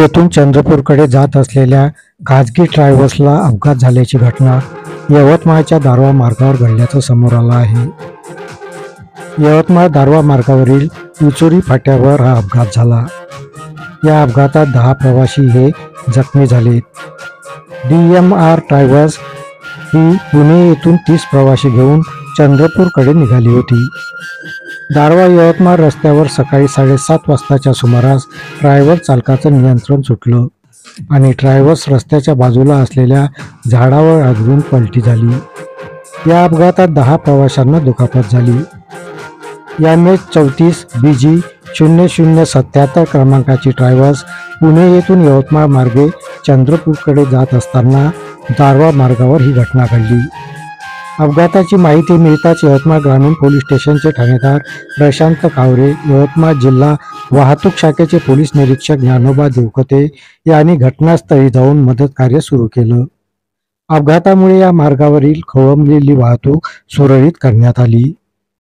येथून चंद्रपूरकडे जात असलेल्या खाजगी ट्रॅव्हल्सला अपघात झाल्याची घटना यवतमाळच्या दारव्हा मार्गावर घडल्याचं समोर आलं आहे. यवतमाळ दारव्हा मार्गावरील इचोरी फाट्यावर हा अपघात झाला. या अपघातात 10 प्रवासी हे जखमी झालेत. DMR ट्रॅव्हल्स ही पुणे येथून 30 प्रवासी घेऊन चंद्रपूरकडे निघाली होती. दारव्हा यवतमाळ रस्त्यावर सकाळी 7:30 वाजताच्या सुमारास ट्रॅव्हल्स चालकाचं नियंत्रण सुटलं आणि ट्रॅव्हल्स रस्त्याच्या बाजूला असलेल्या झाडावर आदळून पलटी झाली. या अपघातात 10 प्रवाशांना दुखापत झाली. MH34 BG 0077 क्रमांकाची ट्रॅव्हल्स पुणे येथून यवतमाळ मार्गे चंद्रपूरकडे जात असताना दारव्हा मार्गावर ही घटना घडली. अपघाताची माहिती मिळताच यवतमाळ ग्रामीण पोलीस स्टेशनचे ठाणेदार प्रशांत कावरे, यवतमाळ जिल्हा वाहतूक शाखेचे पोलीस निरीक्षक ज्ञानोबा देवकते यांनी घटनास्थळी जाऊन मदत कार्य सुरू केलं. अपघातामुळे या मार्गावरील खोळंबलेली वाहतूक सुरळीत करण्यात आली.